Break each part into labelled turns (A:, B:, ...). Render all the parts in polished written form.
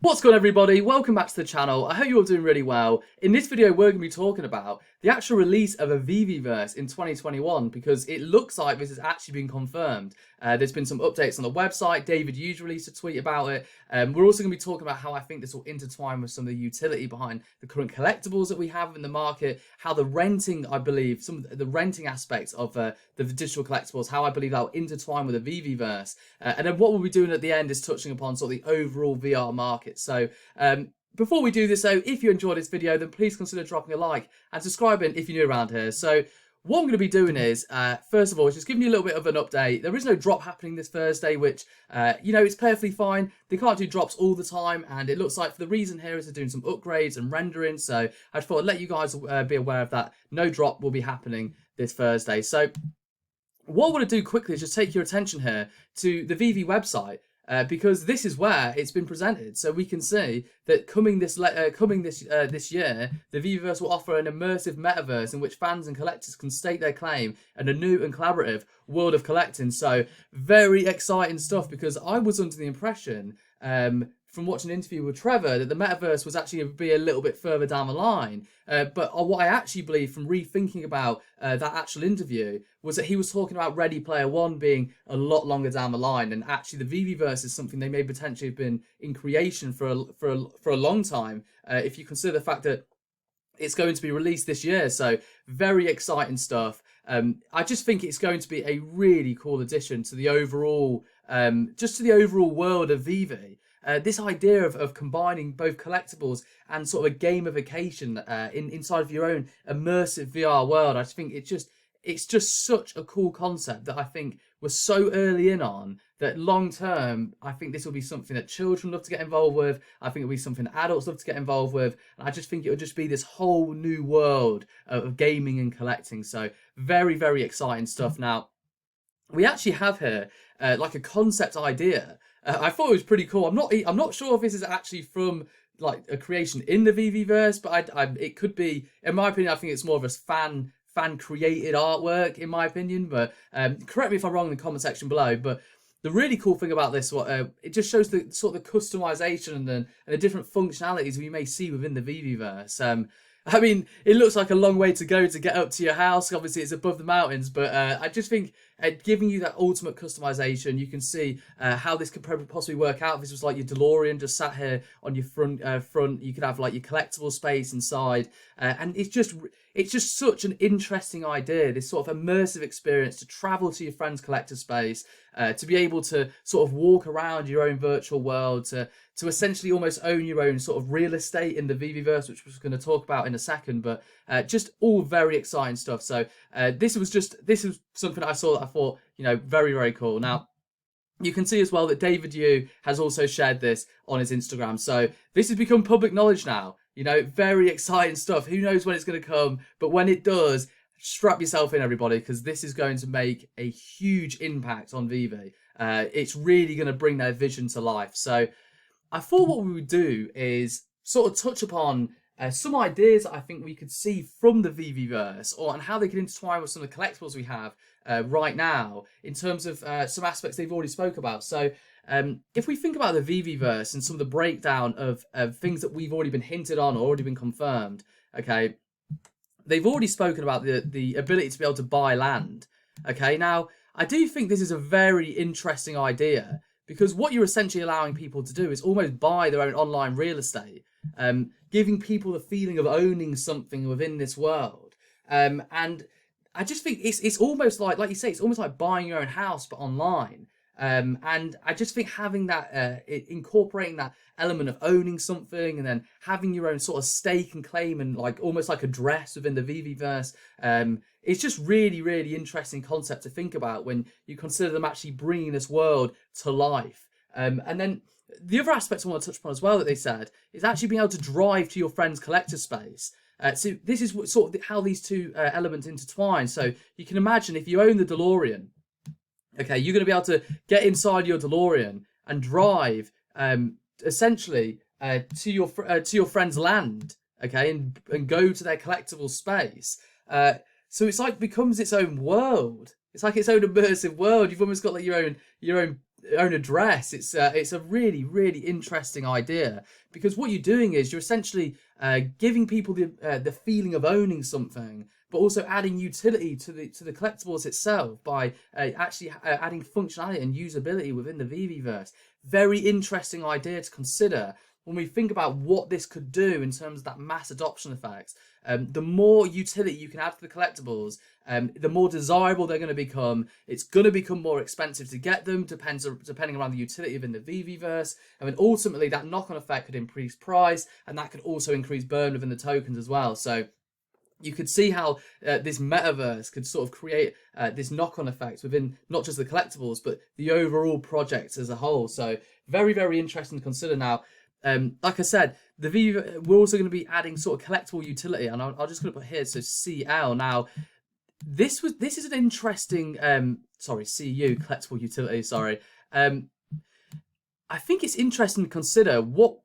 A: What's going on, everybody? Welcome back to the channel. I hope you're all doing really well. In this video, we're going to be talking about the actual release of a VEVEVERSE in 2021 because it looks like this has actually been confirmed. There's been some updates on the website. David Hughes released a tweet about it. We're also going to be talking about how I think this will intertwine with some of the utility behind the current collectibles that we have in the market, how the renting, I believe, some of the renting aspects of the digital collectibles, how I believe that will intertwine with the VEVEVERSE. And then what we'll be doing at the end is touching upon sort of the overall VR market. So before we do this though, if you enjoyed this video, then please consider dropping a like and subscribing if you're new around here. So what I'm going to be doing is, first of all, just giving you a little bit of an update. There is no drop happening this Thursday, which, it's perfectly fine. They can't do drops all the time, and it looks like for the reason here is they're doing some upgrades and rendering. So I just thought I'd let you guys be aware of that. No drop will be happening this Thursday. So what I want to do quickly is just take your attention here to the VV website. Because this is where it's been presented, so we can see that coming this year, the VEVEVERSE will offer an immersive metaverse in which fans and collectors can stake their claim in a new and collaborative world of collecting. So very exciting stuff, because I was under the impression from watching an interview with Trevor that the metaverse was actually going to be a little bit further down the line. But what I actually believe from rethinking about that actual interview was that he was talking about Ready Player One being a lot longer down the line. And actually the VEVEVERSE is something they may potentially have been in creation for a long time. If you consider the fact that it's going to be released this year. So very exciting stuff. I just think it's going to be a really cool addition to the overall, just to the overall world of VV. This idea of combining both collectibles and sort of a gamification inside of your own immersive VR world, I just think it's just such a cool concept that I think we're so early in on that long term, I think this will be something that children love to get involved with. I think it'll be something that adults love to get involved with. And I just think it will just be this whole new world of gaming and collecting. So very, very exciting stuff. Now, we actually have here like a concept idea. I thought it was pretty cool. I'm not sure if this is actually from like a creation in the VEVEVERSE, but it could be. In my opinion, I think it's more of a fan created artwork, in my opinion. But correct me if I'm wrong in the comment section below. But the really cool thing about this, it just shows the sort of the customization and the different functionalities we may see within the VEVEVERSE. I mean, it looks like a long way to go to get up to your house. Obviously, it's above the mountains, but I just think giving you that ultimate customization, you can see how this could possibly work out. If this was like your DeLorean just sat here on your front, you could have like your collectible space inside, and it's just such an interesting idea. This sort of immersive experience to travel to your friend's collector space, to be able to sort of walk around your own virtual world, to essentially almost own your own sort of real estate in the VEVEVERSE, which we're going to talk about in a second. But just all very exciting stuff. So this was something I saw that I thought, very, very cool. Now, you can see as well that David Yu has also shared this on his Instagram. So this has become public knowledge now. Very exciting stuff. Who knows when it's going to come, but when it does, strap yourself in, everybody, because this is going to make a huge impact on VV. It's really going to bring their vision to life. So I thought what we would do is sort of touch upon some ideas that I think we could see from the VEVEVERSE, and how they can intertwine with some of the collectibles we have right now in terms of some aspects they've already spoke about. So if we think about the VEVEVERSE and some of the breakdown of things that we've already been hinted on or already been confirmed, okay, they've already spoken about the ability to be able to buy land. Okay, now I do think this is a very interesting idea, because what you're essentially allowing people to do is almost buy their own online real estate, giving people the feeling of owning something within this world. And I just think it's almost like you say, it's almost like buying your own house, but online. And I just think having that, incorporating that element of owning something and then having your own sort of stake and claim and like almost like a dress within the VEVEVERSE, it's just really, really interesting concept to think about when you consider them actually bringing this world to life. And then the other aspects I want to touch upon as well that they said is actually being able to drive to your friend's collector space. So this is sort of how these two elements intertwine. So you can imagine if you own the DeLorean, okay, you're going to be able to get inside your DeLorean and drive essentially to your friend's land, okay, and go to their collectible space. So it's like becomes its own world. It's like its own immersive world. You've almost got like your own own a dress. It's a really, really interesting idea, because what you're doing is you're essentially giving people the feeling of owning something, but also adding utility to the collectibles itself by actually adding functionality and usability within the VeVeVerse. Very interesting idea to consider when we think about what this could do in terms of that mass adoption effect. The more utility you can add to the collectibles, the more desirable they're going to become. It's going to become more expensive to get them, depending around the utility within the VeVeVerse. I mean, ultimately, that knock-on effect could increase price, and that could also increase burn within the tokens as well. So you could see how this metaverse could sort of create this knock-on effect within not just the collectibles, but the overall project as a whole. So very, very interesting to consider. Now, like I said, we're also going to be adding sort of collectible utility, and I'm just going to put here, so CL. Now, this is an interesting, CU, collectible utility, sorry. I think it's interesting to consider what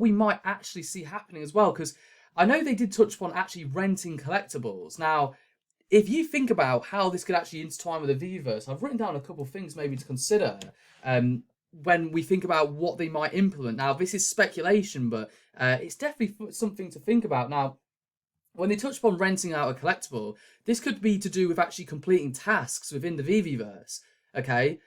A: we might actually see happening as well, because I know they did touch upon actually renting collectibles. Now, if you think about how this could actually intertwine with the VeVeVerse, I've written down a couple of things maybe to consider when we think about what they might implement. Now, this is speculation, but it's definitely something to think about. Now, when they touch upon renting out a collectible, this could be to do with actually completing tasks within the VeVeVerse, okay?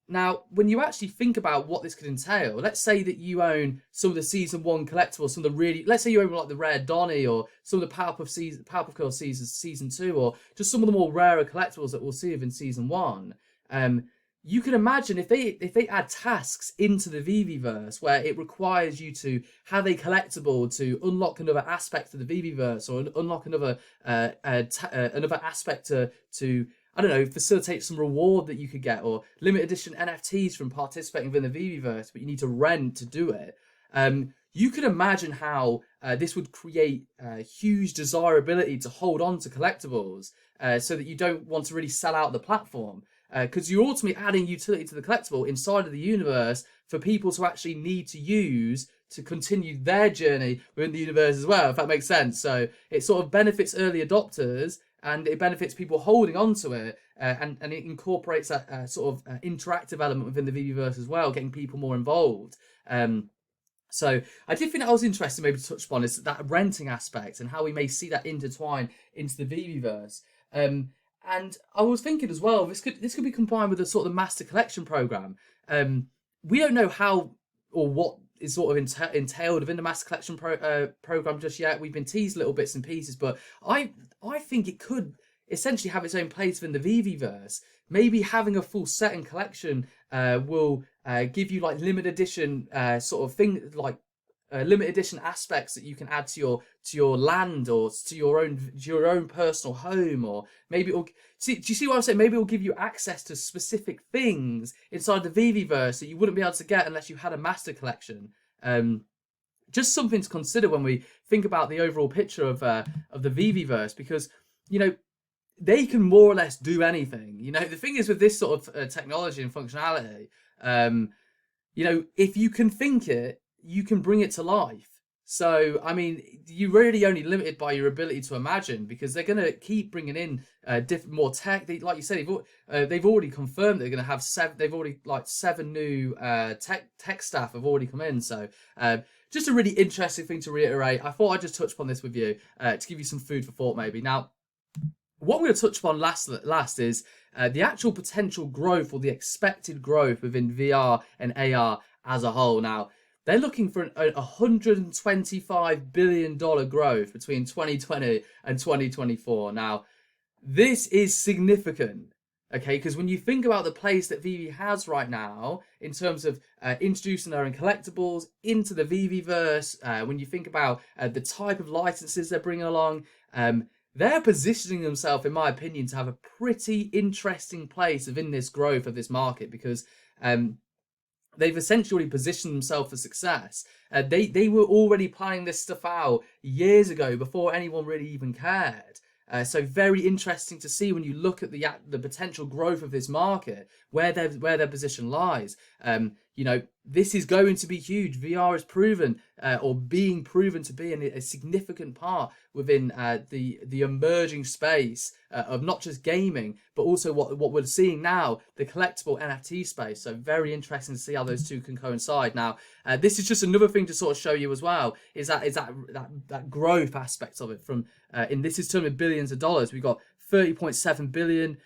A: Now, when you actually think about what this could entail, let's say that you own some of the Season 1 collectibles, some of the really, let's say you own like the Rare Donny, or some of the Powerpuff Girls Season 2, or just some of the more rarer collectibles that we'll see within Season 1. You can imagine if they add tasks into the VeVeVerse where it requires you to have a collectible to unlock another aspect of the VeVeVerse, or unlock another another aspect to I don't know, facilitate some reward that you could get, or limited edition NFTs from participating within the VeVeVerse, but you need to rent to do it. You can imagine how this would create huge desirability to hold on to collectibles, so that you don't want to really sell out the platform. Because you're ultimately adding utility to the collectible inside of the universe for people to actually need to use to continue their journey within the universe as well, if that makes sense. So it sort of benefits early adopters, and it benefits people holding on to it, and it incorporates that sort of interactive element within the VeVeVerse as well, getting people more involved. So I did think that was interesting maybe to touch upon, is that renting aspect and how we may see that intertwine into the VeVeVerse. And I was thinking as well, this could be combined with a sort of master collection program. We don't know how or what is sort of entailed within the master collection program just yet. We've been teased little bits and pieces, but I think it could essentially have its own place within the VeVeVerse. Maybe having a full set and collection will give you like limited edition sort of thing, like limited edition aspects that you can add to your land, or to your own personal home, or maybe it'll do you see what I'm saying? Maybe it'll give you access to specific things inside the VeVeVerse that you wouldn't be able to get unless you had a master collection. Just something to consider when we think about the overall picture of the VeVeVerse, because you know they can more or less do anything. You know, the thing is with this sort of technology and functionality, you know, if you can think it, you can bring it to life. So, I mean, you're really only limited by your ability to imagine, because they're going to keep bringing in more tech. Like you said, they've already confirmed they're going to have seven new tech staff have already come in. So, just a really interesting thing to reiterate. I thought I'd just touch upon this with you to give you some food for thought, maybe. Now, what we're going to touch upon last is the actual potential growth, or the expected growth within VR and AR as a whole. Now, they're looking for a $125 billion growth between 2020 and 2024. Now, this is significant, okay? Because when you think about the place that VV has right now in terms of introducing their own collectibles into the VeVeVerse, when you think about the type of licenses they're bringing along, they're positioning themselves, in my opinion, to have a pretty interesting place within this growth of this market, because they've essentially positioned themselves for success. They were already planning this stuff out years ago before anyone really even cared. So very interesting to see when you look at the potential growth of this market, where their position lies. you know, this is going to be huge. VR is proven or being proven to be a significant part within the emerging space of not just gaming, but also what we're seeing now, the collectible NFT space. So very interesting to see how those two can coincide. Now, this is just another thing to sort of show you as well, is that growth aspect of it. From in this is termed in billions of dollars. We've got 30.7 billion.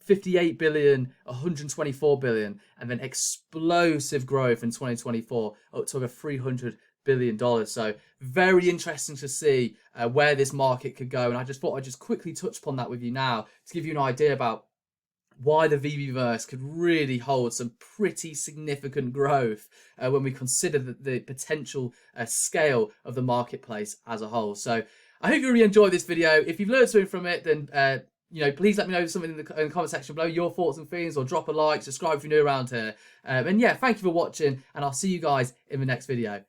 A: 58 billion, 124 billion, and then explosive growth in 2024 up to over $300 billion. So very interesting to see where this market could go. And I just thought I'd just quickly touch upon that with you now to give you an idea about why the VEVEVERSE could really hold some pretty significant growth when we consider the potential scale of the marketplace as a whole. So I hope you really enjoyed this video. If you've learned something from it, then you know, please let me know something in the comment section below, your thoughts and feelings, or drop a like, subscribe if you're new around here. And yeah, thank you for watching, and I'll see you guys in the next video.